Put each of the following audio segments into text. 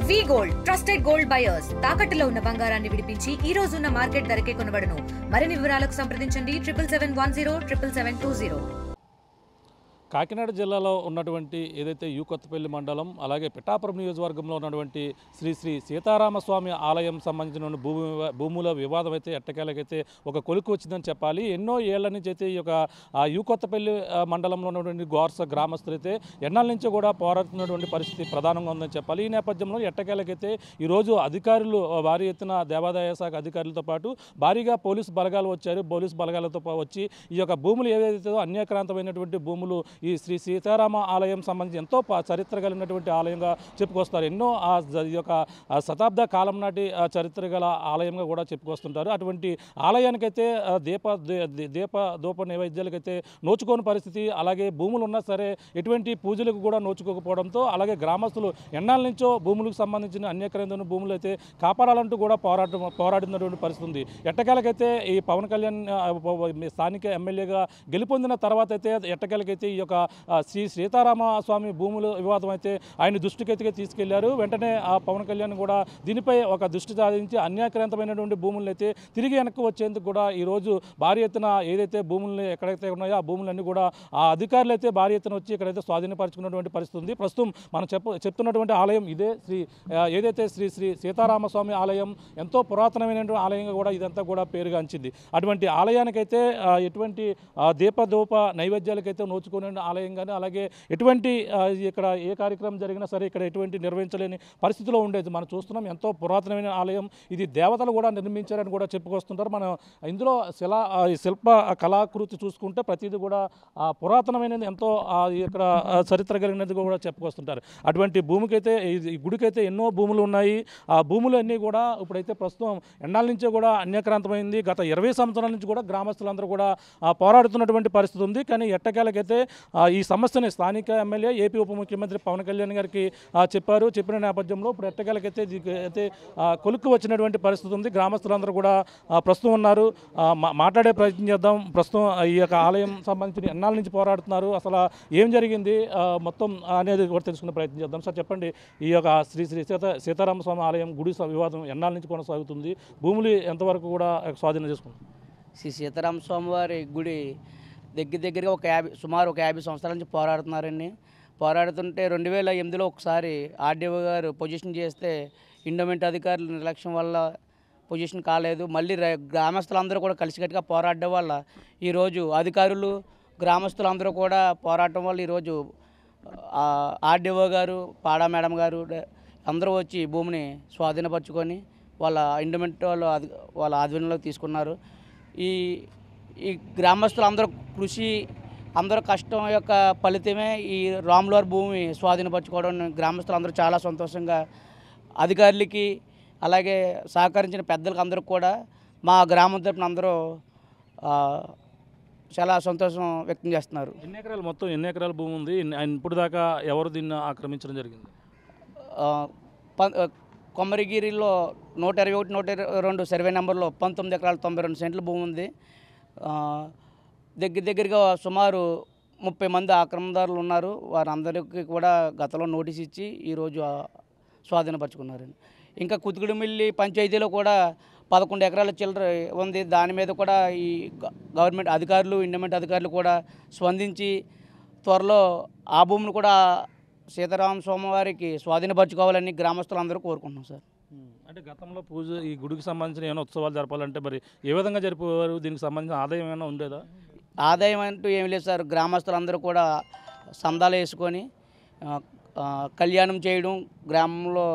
వి gold trusted gold buyers తాకట్టులో ఉన్న బంగారాన్ని విడిపించి ఈ రోజు ఉన్న మార్కెట్ ధరకే కొనబడును. మరిన్ని వివరాలకు సంప్రదించండి 7710 కాకినాడ జిల్లాలో ఉన్నటువంటి ఏదైతే యు కొత్తపల్లి మండలం అలాగే పిఠాపురం నియోజకవర్గంలో ఉన్నటువంటి శ్రీ శ్రీ సీతారామస్వామి ఆలయం సంబంధించిన భూముల వివాదం అయితే ఎట్టకేలకైతే ఒక కొలిక్కి వచ్చిందని చెప్పాలి. ఎన్నో ఏళ్ల నుంచి అయితే ఈ యొక్క యు కొత్తపల్లి మండలంలో ఉన్నటువంటి గోర్స గ్రామస్తులు అయితే ఎన్నాళ్ళ నుంచి కూడా పోరాడుతున్నటువంటి పరిస్థితి ప్రధానంగా ఉందని చెప్పాలి. ఈ నేపథ్యంలో ఎట్టకేలకైతే ఈరోజు అధికారులు భారీ ఎత్తున దేవాదాయ శాఖ అధికారులతో పాటు భారీగా పోలీసు బలగాలు వచ్చారు. పోలీసు బలగాలతో వచ్చి ఈ యొక్క భూములు ఏదైతే అన్యాక్రాంతమైనటువంటి భూములు ఈ శ్రీ సీతారామ ఆలయం సంబంధించి ఎంతో చరిత్ర కలిగినటువంటి ఆలయంగా చెప్పుకొస్తారు. ఎన్నో ఈ యొక్క శతాబ్ద కాలం నాటి చరిత్ర గల ఆలయంగా కూడా చెప్పుకొస్తుంటారు. అటువంటి ఆలయానికైతే దూప నైవేద్యాలకైతే నోచుకోని పరిస్థితి, అలాగే భూములు ఉన్నా సరే ఎటువంటి పూజలకు కూడా నోచుకోకపోవడంతో అలాగే గ్రామస్తులు ఎన్నాళ్ళ నుంచో భూములకు సంబంధించిన అన్యాక్రాంతమైన భూములు అయితే కాపాడాలంటూ కూడా పోరాడినటువంటి పరిస్థితి ఉంది. ఎట్టకేలకైతే ఈ పవన్ కళ్యాణ్ స్థానిక ఎమ్మెల్యేగా గెలుపొందిన తర్వాత అయితే ఎట్టకేలకైతే ఈ యొక్క శ్రీ సీతారామ స్వామి భూముల వివాదం అయితే ఆయన దృష్టికి తీసుకెళ్లారు. వెంటనే ఆ పవన్ కళ్యాణ్ కూడా దీనిపై ఒక దృష్టి సాధించి అన్యాక్రాంతమైనటువంటి భూములను అయితే తిరిగి వెనక్కి వచ్చేందుకు కూడా ఈరోజు భారీ ఎత్తున ఏదైతే భూములు ఎక్కడైతే ఉన్నాయో ఆ భూములన్నీ కూడా ఆ అధికారులు అయితే భారీ ఎత్తున వచ్చి ఇక్కడైతే స్వాధీనపరుచుకున్నటువంటి పరిస్థితి ఉంది. ప్రస్తుతం మనం చెప్తున్నటువంటి ఆలయం ఇదే ఏదైతే శ్రీ శ్రీ సీతారామస్వామి ఆలయం ఎంతో పురాతనమైనటువంటి ఆలయంగా కూడా ఇదంతా కూడా పేరుగాంచింది. అటువంటి ఆలయానికైతే ఎటువంటి దీపధూప నైవేద్యాలకైతే నోచుకునే ఆలయం కానీ అలాగే ఎటువంటి ఇక్కడ ఏ కార్యక్రమం జరిగినా సరే ఇక్కడ ఎటువంటి నిర్వహించలేని పరిస్థితిలో ఉండేది. మనం చూస్తున్నాం ఎంతో పురాతనమైన ఆలయం, ఇది దేవతలు కూడా నిర్మించారని కూడా చెప్పుకొస్తుంటారు. మనం ఇందులో శిల్ప కళాకృతి చూసుకుంటే ప్రతిదీ కూడా పురాతనమైనది, ఎంతో ఇక్కడ చరిత్ర కలిగినది కూడా చెప్పుకొస్తుంటారు. అటువంటి భూమికైతే ఈ గుడికైతే ఎన్నో భూములు ఉన్నాయి. ఆ భూములు అన్నీ కూడా ఇప్పుడైతే ప్రస్తుతం ఎన్నాళ్ళ నుంచో కూడా అన్యాక్రాంతమైంది. గత 20 సంవత్సరాల నుంచి కూడా గ్రామస్తులందరూ కూడా పోరాడుతున్నటువంటి పరిస్థితి ఉంది. కానీ ఎట్టకేలకైతే ఈ సమస్యని స్థానిక ఎమ్మెల్యే ఏపీ ఉప ముఖ్యమంత్రి పవన్ కళ్యాణ్ గారికి చెప్పిన నేపథ్యంలో ఇప్పుడు ఎట్టకేలకైతే అయితే కొలుక్కు వచ్చినటువంటి పరిస్థితి ఉంది. గ్రామస్తులందరూ కూడా ప్రస్తుతం ఉన్నారు. మాట్లాడే ప్రయత్నం చేద్దాం. ప్రస్తుతం ఈ యొక్క ఆలయం సంబంధించి ఎన్నాళ్ళ నుంచి పోరాడుతున్నారు, అసలు ఏం జరిగింది మొత్తం అనేది కూడా తెలుసుకునే ప్రయత్నం చేద్దాం. సార్ చెప్పండి, ఈ యొక్క శ్రీ శ్రీ సీతారామస్వామి ఆలయం గుడి వివాదం ఎన్నాళ్ళ నుంచి కొనసాగుతుంది, భూములు ఎంతవరకు కూడా స్వాధీనం చేసుకుంది? శ్రీ సీతారామస్వామి వారి గుడి దగ్గరగా సుమారు ఒక 50 సంవత్సరాల నుంచి పోరాడుతున్నారండి. పోరాడుతుంటే 2008లో ఒకసారి ఆర్డీఓ గారు పొజిషన్ చేస్తే ఎండోమెంట్ అధికారుల నిర్లక్ష్యం వల్ల పొజిషన్ కాలేదు. మళ్ళీ గ్రామస్తులందరూ కూడా కలిసికట్టుగా పోరాడడం వల్ల ఈరోజు అధికారులు గ్రామస్తులందరూ కూడా పోరాటం వల్ల ఈరోజు ఆర్డీఓ గారు, పాడా మేడం గారు అందరూ వచ్చి భూమిని స్వాధీనపరచుకొని వాళ్ళ ఎండోమెంట్ వాళ్ళ ఆధ్వర్యంలోకి తీసుకున్నారు. ఈ గ్రామస్తులందరూ కృషి, అందరూ కష్టం యొక్క ఫలితమే ఈ రాములవారి భూమి స్వాధీనపరచుకోవడం. గ్రామస్తులందరూ చాలా సంతోషంగా, అధికారులకి అలాగే సహకరించిన పెద్దలకు అందరికి కూడా మా గ్రామం తరపున అందరూ చాలా సంతోషం వ్యక్తం చేస్తున్నారు. ఎన్ని ఎకరాల భూమి ఉంది? ఇప్పుడు దాకా ఎవరు దీన్ని ఆక్రమించడం జరిగింది? కొమ్మరిగిరిలో 121, 122 సర్వే నెంబర్లో 19 ఎకరాల 92 సెంట్ల భూమి ఉంది. దగ్గరగా సుమారు 30 మంది ఆక్రమణదారులు ఉన్నారు. వారందరికీ కూడా గతంలో నోటీస్ ఇచ్చి ఈరోజు స్వాధీనపరచుకున్నారండి. ఇంకా కుతుకుడుమిల్లి పంచాయతీలో కూడా 11 ఎకరాల చిల్లర ఉంది. దాని మీద కూడా ఈ గవర్నమెంట్ అధికారులు, ఎండోమెంట్ అధికారులు కూడా స్పందించి త్వరలో ఆ భూమిని కూడా సీతారామస్వామి వారికి స్వాధీనపరచుకోవాలని గ్రామస్తులందరూ కోరుకుంటున్నాం సార్. అంటే గతంలో పూజ ఈ గుడికి సంబంధించిన ఏమైనా ఉత్సవాలు జరపాలంటే మరి ఏ విధంగా జరిపేవారు? దీనికి సంబంధించిన ఆదాయం ఏమైనా ఉండేదా? ఆదాయం అంటూ ఏమి లేదు సార్. గ్రామస్తులందరూ కూడా సందాలు వేసుకొని కళ్యాణం చేయడం, గ్రామంలో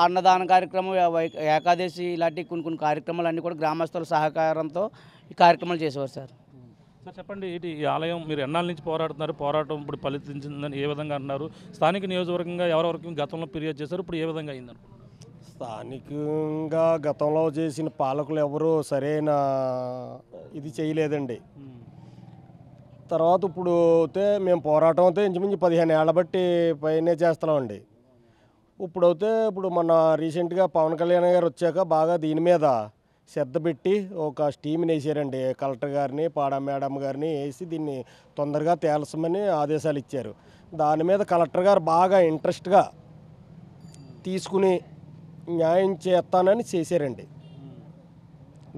అన్నదాన కార్యక్రమం, ఏకాదశి ఇలాంటి కొన్ని కార్యక్రమాలు అన్నీ కూడా గ్రామస్తుల సహకారంతో ఈ కార్యక్రమాలు చేసేవారు సార్. సార్ చెప్పండి, ఈ ఆలయం మీరు ఎన్నాళ్ళ నుంచి పోరాడుతున్నారు, పోరాటం ఇప్పుడు ఫలించిందని ఏ విధంగా అంటున్నారు? స్థానిక నియోజకవర్గంగా ఎవరెవరికి గతంలో ఫిర్యాదు చేశారు, ఇప్పుడు ఏ విధంగా అయిందని? స్థానికంగా గతంలో చేసిన పాలకులు ఎవరు సరైన ఇది చేయలేదండి. తర్వాత ఇప్పుడు అయితే మేము పోరాటం అయితే ఇంచుమించు 15 ఏళ్ల బట్టి పైనే చేస్తున్నామండి. ఇప్పుడు మన రీసెంట్గా పవన్ కళ్యాణ్ గారు వచ్చాక బాగా దీని మీద శ్రద్ధ పెట్టి ఒక టీమ్ని వేసారండి. కలెక్టర్ గారిని, పాడా మేడం గారిని వేసి దీన్ని తొందరగా తేల్చమని ఆదేశాలు ఇచ్చారు. దాని మీద కలెక్టర్ గారు బాగా ఇంట్రెస్ట్గా తీసుకుని న్యాయం చేస్తానని చేశారండి.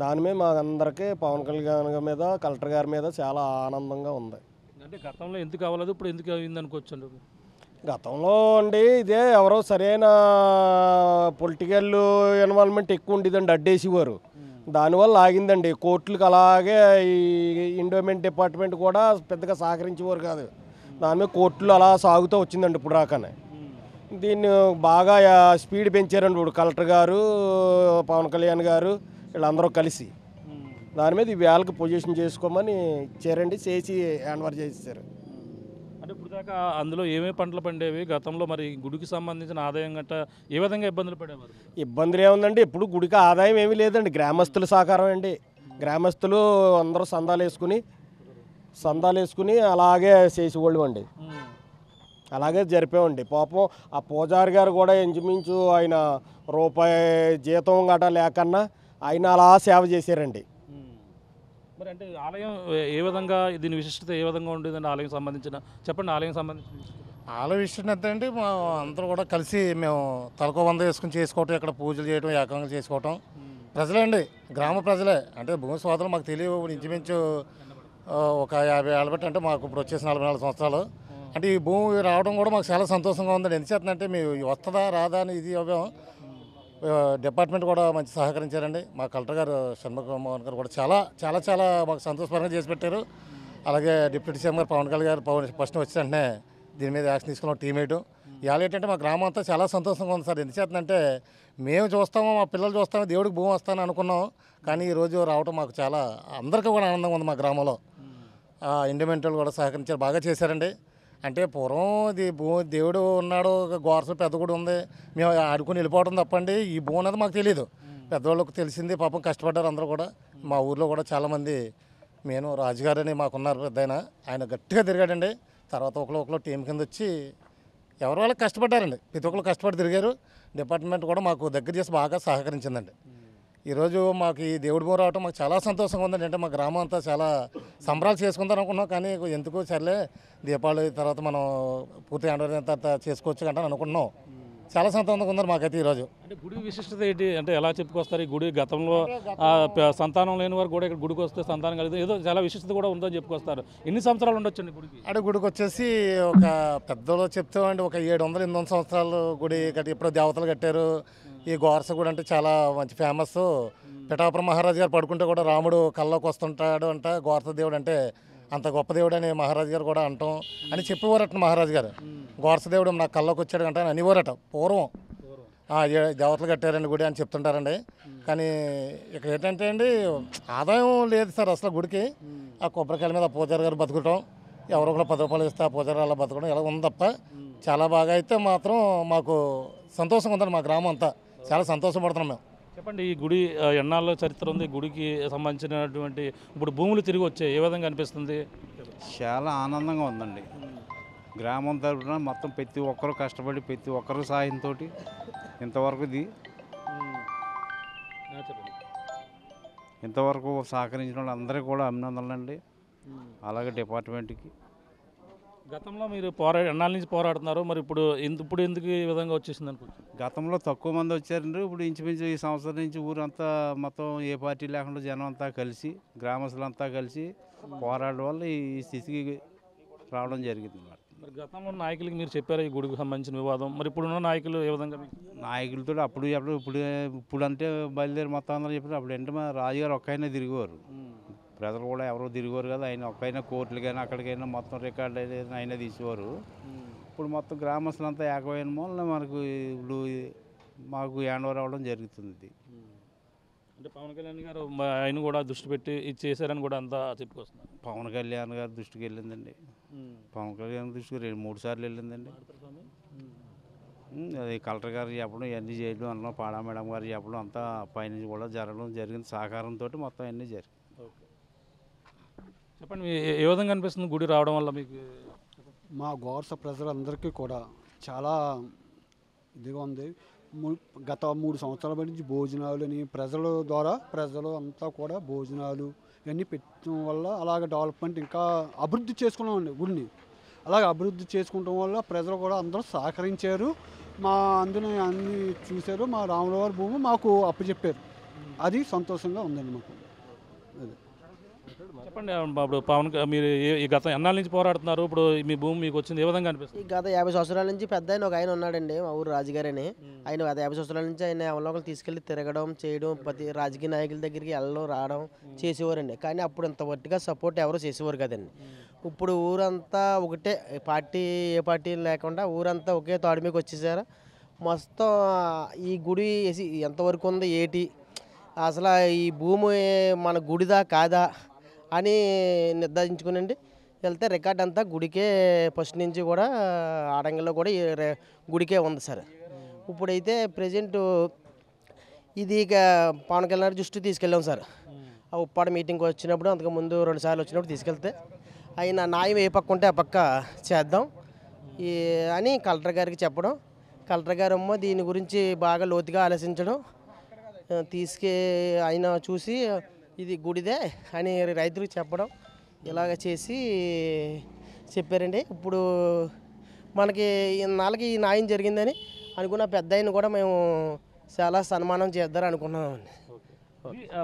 దాని మీద మా అందరికీ పవన్ కళ్యాణ్ గారి మీద, కలెక్టర్ గారి మీద చాలా ఆనందంగా ఉంది. అంటే గతంలో ఎందుకు అవ్వలేదు, ఇప్పుడు ఎందుకు అయింది అనుకోవచ్చు? గతంలో అండి ఇదే ఎవరో సరైన పొలిటికల్ ఇన్వాల్వ్మెంట్ ఎక్కువ ఉండేదండి, అడ్డేసేవారు. దానివల్ల ఆగిందండి. కోర్టులకు అలాగే ఈ ఎండోమెంట్ డిపార్ట్మెంట్ కూడా పెద్దగా సహకరించేవారు కాదు. దాని మీద కోర్టులు అలా సాగుతూ వచ్చిందండి ఇప్పుడు రాకనే. దీన్ని బాగా స్పీడ్ పెంచారండి ఇప్పుడు కలెక్టర్ గారు, పవన్ కళ్యాణ్ గారు వీళ్ళందరూ కలిసి. దాని మీద ఈ వేళకి పొజిషన్ చేసుకోమని ఇచ్చారండి, చేసి హ్యాండ్ ఓవర్ చేసేసారు. అంటే ఇప్పుడు దాకా అందులో ఏమేమి పంటలు పండేవి? గతంలో మరి గుడికి సంబంధించిన ఆదాయం గట్రా ఏ విధంగా ఇబ్బందులు పడేవారు? ఇబ్బందులు ఏముందండి, ఎప్పుడు గుడికి ఆదాయం ఏమీ లేదండి. గ్రామస్తుల సహకారం అండి. గ్రామస్తులు అందరూ సందాలు వేసుకుని అలాగే చేసేవాళ్ళు అండి. అలాగే జరిపేవండి. పాపం ఆ పూజారి గారు కూడా ఇంచుమించు ఆయన రూపాయి జీతం గట్రా లేకన్నా ఆయన అలా సేవ చేశారండి. మరి అంటే ఆలయం ఏ విధంగా, దీని విశిష్టత ఏ విధంగా ఉండేదండి ఆలయం సంబంధించిన? చెప్పండి ఆలయం సంబంధించిన విశిష్టత. ఆలయ విషయం ఎంత అంటే మా అందరూ కూడా కలిసి మేము తలకో వంద వేసుకుని చేసుకోవటం, ఇక్కడ పూజలు చేయడం, ఏకంగా చేసుకోవటం. ప్రజలే అండి, గ్రామ ప్రజలే. అంటే భూమి సోదరులు మాకు తెలియవు ఇంచుమించు ఒక 50 ఏళ్ళ బట్టి, అంటే మాకు ఇప్పుడు వచ్చేసి 44 సంవత్సరాలు. అంటే ఈ భూమి రావడం కూడా మాకు చాలా సంతోషంగా ఉందండి. ఎందుచేతంటే మేము వస్తుందా రాదా అని ఇది అవ్వాం. డిపార్ట్మెంట్ కూడా మంచి సహకరించారండి. మా కలెక్టర్ గారు షణ్ముఖమోహన్ గారు కూడా చాలా చాలా చాలా మాకు సంతోషపరంగా చేసి పెట్టారు. అలాగే డిప్యూటీ సీఎం గారు పవన్ కళ్యాణ్ గారు ఫస్ట్ వచ్చి వెంటనే దీని మీద యాక్షన్ తీసుకున్న టీమేటు. ఇవాళ ఏంటంటే మా గ్రామం అంతా చాలా సంతోషంగా ఉంది సార్. ఎందుచేతంటే మేము చూస్తామో, మా పిల్లలు చూస్తామో, దేవుడికి భూమి వస్తామని అనుకున్నాం. కానీ ఈరోజు రావటం మాకు చాలా అందరికీ కూడా ఆనందంగా ఉంది. మా గ్రామంలో ఇండిపెండెంట్ కూడా సహకరించారు, బాగా చేశారండి. అంటే పూర్వం దేవుడు ఉన్నాడు, గోరస పెద్ద గుడి ఉంది, మేము ఆడుకుని వెళ్ళిపోవడం తప్పండి. ఈ భూమి అనేది మాకు తెలియదు. పెద్దవాళ్ళకి తెలిసింది, పాపం కష్టపడ్డారు అందరూ కూడా. మా ఊర్లో కూడా చాలామంది, నేను రాజుగారు అని మాకున్నారు పెద్ద ఆయన గట్టిగా తిరిగాడండి. తర్వాత ఒకళ్ళు టీం కింద వచ్చి ఎవరి వాళ్ళకి కష్టపడ్డారండి. ప్రతి ఒక్కరు కష్టపడి తిరిగారు. డిపార్ట్మెంట్ కూడా మాకు దగ్గర చేసి బాగా సహకరించిందండి. ఈరోజు మాకు ఈ దేవుడి భూమి రావటం మాకు చాలా సంతోషంగా ఉందండి. అంటే మా గ్రామం అంతా చాలా సంబరాలు చేసుకుందాం అనుకున్నాం, కానీ ఎందుకు సర్లే దీపావళి తర్వాత మనం పూర్తి హ్యాండ్ తర్వాత చేసుకోవచ్చు అంటే అనుకున్నాం. చాలా సంతోషంగా ఉన్నారు మాకైతే ఈరోజు. అంటే గుడి విశిష్టత ఏంటి అంటే ఎలా చెప్పుకొస్తారు? ఈ గుడి గతంలో సంతానం లేని వారు కూడా ఇక్కడ గుడికి వస్తే సంతానం కలిగితే ఏదో చాలా విశిష్టత కూడా ఉందని చెప్పుకొస్తారు. ఎన్ని సంవత్సరాలు ఉండొచ్చండి గుడికి? అంటే గుడికి వచ్చేసి ఒక పెద్దలో చెప్తామండి, ఒక 700-800 సంవత్సరాలు గుడి కట్టి ఎప్పుడో దేవతలు కట్టారు. ఈ గోరస గుడి అంటే చాలా మంచి ఫేమస్. పిఠాపురం మహారాజు గారు పడుకుంటే కూడా రాముడు కల్లోకి వస్తుంటాడు అంట. గోరస దేవుడు అంటే అంత గొప్ప దేవుడు అని మహారాజు గారు కూడా అంటాం అని చెప్పేవారట మహారాజు గారు. గోరస దేవుడు నాకు కల్లోకి వచ్చాడు అంటే అని అనేవారట పూర్వం. దేవతలు కట్టారండి గుడి అని చెప్తుంటారండి. కానీ ఇక్కడ ఏంటంటే అండి, ఆదాయం లేదు సార్ అసలు గుడికి. ఆ కొబ్బరికాయల మీద పూజారి గారు బతుకటం, ఎవరో ఒకరు 10 రూపాయలు ఇస్తే ఆ పూజారి అలా బతకడం ఇలా ఉంది తప్ప చాలా బాగా అయితే మాత్రం మాకు సంతోషంగా ఉందండి. మా గ్రామం అంతా చాలా సంతోషపడుతున్నాం మేము. చెప్పండి, ఈ గుడి ఎన్నాళ్ళ చరిత్ర ఉంది? గుడికి సంబంధించినటువంటి ఇప్పుడు భూములు తిరిగి వచ్చాయి, ఏ విధంగా అనిపిస్తుంది? చాలా ఆనందంగా ఉందండి. గ్రామం తరపున మొత్తం ప్రతి ఒక్కరు కష్టపడి ప్రతి ఒక్కరు సాయంతో ఇంతవరకు ఇంతవరకు సహకరించిన వాళ్ళందరికీ కూడా అభినందనలు అండి. అలాగే డిపార్ట్మెంట్కి. గతంలో మీరు ఎన్నాళ్ళ నుంచి పోరాడుతున్నారు, మరి ఇప్పుడు ఎందుకు ఈ విధంగా వచ్చేసింది అనుకుంటున్నారు? గతంలో తక్కువ మంది వచ్చారండి. ఇప్పుడు ఇంచుమించు ఈ సంవత్సరం నుంచి ఊరంతా మొత్తం ఏ పార్టీ లేకుండా జనం అంతా కలిసి, గ్రామస్తులంతా కలిసి పోరాడడం వల్ల ఈ స్థితికి రావడం జరిగింది. మరి గతంలో నాయకులకి మీరు చెప్పారు ఈ గుడికి సంబంధించిన వివాదం, మరి ఇప్పుడున్న నాయకులు ఏ విధంగా? నాయకులతో ఇప్పుడు అంటే బయలుదేరి మొత్తం అందరూ చెప్పారు. అప్పుడు అంటే మా రాజుగారు ఒక్కైనా తిరిగేవారు, ప్రజలు కూడా ఎవరో తిరిగేవారు కదా. ఆయన ఒక్కైనా కోర్టులకైనా అక్కడికైనా మొత్తం రికార్డు అయితే అయినా తీసేవారు. ఇప్పుడు మొత్తం గ్రామస్తులంతా ఏకమైన వల్ల మాకు హ్యాండ్ ఓవర్ అవ్వడం జరుగుతుంది. అంటే పవన్ కళ్యాణ్ గారు ఆయన కూడా దృష్టి పెట్టి ఇది చేశారని కూడా అంతా చెప్పుకొస్తున్నారు. పవన్ కళ్యాణ్ గారి దృష్టికి వెళ్ళిందండి. పవన్ కళ్యాణ్ దృష్టికి 2-3 సార్లు వెళ్ళిందండి. అది కలెక్టర్ గారు చెప్పడం, ఇవన్నీ చేయడం, అన్న పాడా మేడం గారు చెప్పడం అంతా పైనుంచి కూడా జరిగింది. సహకారంతో మొత్తం అన్నీ జరిగింది. చెప్పండి, ఏ విధంగా అనిపిస్తుంది గుడి రావడం వల్ల మీకు? మా గోరస ప్రజలందరికీ కూడా చాలా ఇదిగా ఉంది. గత 3 సంవత్సరాల నుంచి భోజనాలని ప్రజలు అంతా కూడా భోజనాలు ఇవన్నీ పెట్టడం వల్ల అలాగ డెవలప్మెంట్ ఇంకా అభివృద్ధి చేసుకున్నామండి గుడిని. అలాగే అభివృద్ధి చేసుకుంటాం వల్ల ప్రజలు కూడా అందరూ సహకరించారు. మా అందులో అన్ని చూశారు. మా రాముల వారి భూమి మాకు అప్పచెప్పారు. అది సంతోషంగా ఉందండి మాకు. అది చెప్పండి ఇప్పుడు మీరు ఈ గత ఎన్నాళ్ళ నుంచి పోరాడుతున్నారు? ఇప్పుడు మీ భూమి మీకు వచ్చింది ఏ విధంగా అనిపిస్తుంది? ఈ గత 50 సంవత్సరాల నుంచి పెద్ద ఆయన ఉన్నాడండి, మా ఊరు రాజుగారని. ఆయన గత 50 సంవత్సరాల నుంచి ఆయన అవలోకలు తీసుకెళ్ళి తిరగడం చేయడం, ప్రతి రాజకీయ నాయకుల దగ్గరికి వెళ్ళడం రావడం చేసేవారండి. కానీ అప్పుడు ఇంత వట్టిగా సపోర్ట్ ఎవరు చేసేవారు కదండి. ఇప్పుడు ఊరంతా ఒకటే పార్టీ, ఏ పార్టీ లేకుండా ఊరంతా ఒకే తాడు మీకు వచ్చేసారు. మొత్తం ఈ గుడి ఎంతవరకు ఉంది ఏటి, అసలు ఈ భూమి మన గుడిదా కాదా అని నిర్ధారించుకునండి వెళ్తే రికార్డ్ అంతా గుడికే ఫస్ట్ నుంచి కూడా ఆడంగల్లో కూడా గుడికే ఉంది సార్. ఇప్పుడైతే ప్రజెంట్ ఇది ఇక పవన్ కళ్యాణ్ దృష్టి తీసుకెళ్ళాం సార్. ఆ ఉప్పాడ మీటింగ్కి వచ్చినప్పుడు అంతకుముందు 2 సార్లు వచ్చినప్పుడు తీసుకెళ్తే ఆయన న్యాయం ఏ పక్క ఉంటే ఆ పక్క చేద్దాం అని కలెక్టర్ గారికి చెప్పడం, కలెక్టర్ గారు దీని గురించి బాగా లోతుగా ఆలోచించడం, ఆయన చూసి ఇది గుడిదే అని రైతులకు చెప్పడం ఇలాగ చేసి చెప్పారండి. ఇప్పుడు మనకి నాలుగు ఈ న్యాయం జరిగిందని అనుకున్న పెద్ద ఆయన కూడా మేము చాలా సన్మానం చేద్దాం అనుకున్నామండి.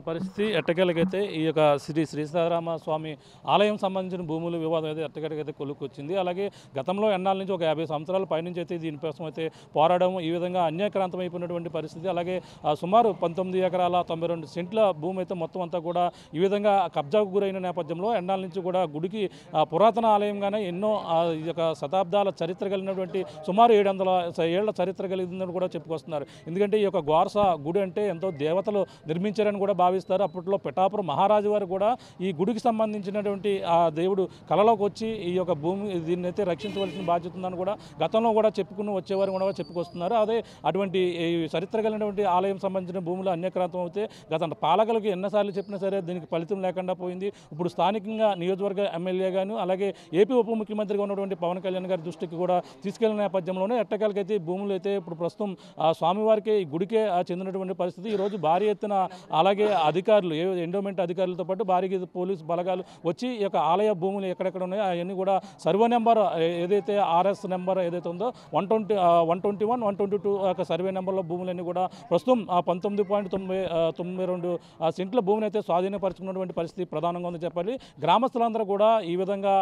పరిస్థితి ఎట్టకేలకైతే ఈ యొక్క శ్రీ సీతారామ స్వామి ఆలయం సంబంధించిన భూముల వివాదం అయితే ఎట్టకేలకైతే కొలుక్కొచ్చింది. అలాగే గతంలో ఎన్నాళ్ళ నుంచి ఒక 50 సంవత్సరాల పైనుంచి అయితే దీనికోసం అయితే పోరాడడం ఈ విధంగా అన్యాక్రాంతమైపోయినటువంటి పరిస్థితి. అలాగే సుమారు 19 ఎకరాల 92 సెంట్ల భూమి అయితే మొత్తం అంతా కూడా ఈ విధంగా కబ్జాకు గురైన నేపథ్యంలో ఎన్నాళ్ళ నుంచి కూడా గుడికి పురాతన ఆలయంగానే ఎన్నో ఈ యొక్క శతాబ్దాల చరిత్ర కలిగినటువంటి సుమారు 700 ఏళ్ల చరిత్ర కలిగిందని కూడా చెప్పుకొస్తున్నారు. ఎందుకంటే ఈ యొక్క గోర్స గుడి అంటే ఎంతో దేవతలు నిర్మించారు కూడా భావిస్తారు. అప్పట్లో పిఠాపురం మహారాజు వారు కూడా ఈ గుడికి సంబంధించినటువంటి ఆ దేవుడు కళలోకి వచ్చి ఈ యొక్క భూమి దీన్ని అయితే రక్షించవలసిన బాధ్యత ఉందని కూడా గతంలో కూడా చెప్పుకుని వచ్చేవారు కూడా చెప్పుకొస్తున్నారు. అదే అటువంటి ఈ చరిత్ర కలిగినటువంటి ఆలయం సంబంధించిన భూములు అన్యక్రాంతం అయితే గత పాలకులకు ఎన్నసార్లు చెప్పినా సరే దీనికి ఫలితం లేకుండా పోయింది. ఇప్పుడు స్థానికంగా నియోజకవర్గ ఎమ్మెల్యే గాను అలాగే ఏపీ ఉప ముఖ్యమంత్రిగా ఉన్నటువంటి పవన్ కళ్యాణ్ గారి దృష్టికి కూడా తీసుకెళ్లిన నేపథ్యంలోనే ఎట్టకాలకైతే భూములు అయితే ఇప్పుడు ప్రస్తుతం స్వామివారికి ఈ గుడికే చెందినటువంటి పరిస్థితి. ఈరోజు భారీ ఎత్తున అలాగే అధికారులు ఎండోమెంట్ అధికారులతో పాటు భారీగా పోలీసు బలగాలు వచ్చి ఈ యొక్క ఆలయ భూములు ఎక్కడెక్కడ ఉన్నాయో అవన్నీ కూడా సర్వే నెంబర్ ఏదైతే ఆర్ఎస్ నెంబర్ ఏదైతే ఉందో 121, 122 యొక్క సర్వే నెంబర్లో భూములన్నీ కూడా ప్రస్తుతం 19.92 సెంట్ల భూమిని అయితే స్వాధీనపరుచుకున్నటువంటి పరిస్థితి ప్రధానంగా ఉందని చెప్పాలి. గ్రామస్తులందరూ కూడా ఈ విధంగా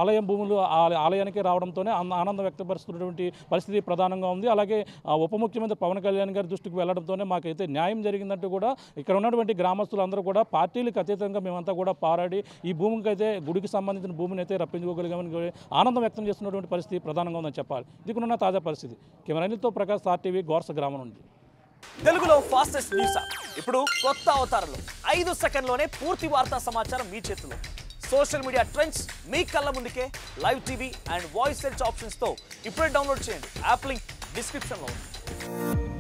ఆలయం భూములు ఆలయానికి రావడంతోనే ఆనందం వ్యక్తపరుస్తున్నటువంటి పరిస్థితి ప్రధానంగా ఉంది. అలాగే ఉప ముఖ్యమంత్రి పవన్ కళ్యాణ్ గారి దృష్టికి వెళ్లడంతోనే మాకైతే న్యాయం జరిగిందంటూ కూడా ఇక్కడ ఉన్నటువంటి గ్రామస్తులందరూ కూడా పార్టీలకు అతీతంగా మేమంతా కూడా పోరాడి ఈ భూమికి అయితే గుడికి సంబంధించిన భూమిని అయితే రప్పించుకోగలిగామని ఆనందం వ్యక్తం చేస్తున్నటువంటి పరిస్థితి ప్రధానంగా ఉందని చెప్పాలి. ఇదికున్న తాజా పరిస్థితి. కెమెరాతో ప్రకాష్, RTV, గోర్స గ్రామం నుండి. తెలుగులో ఫాస్టెస్ట్ న్యూస్ ఇప్పుడు కొత్త అవతారంలో 5 సెకండ్లోనే పూర్తి వార్తా సమాచారం మీ చేతిలో. సోషల్ మీడియా ట్రెండ్స్ మీ కళ్ళ ముందుకే live TV and voice search ఆప్షన్స్తో ఇప్పుడే డౌన్లోడ్ చేయండి. యాప్ లింక్ డిస్క్రిప్షన్లో ఉంది.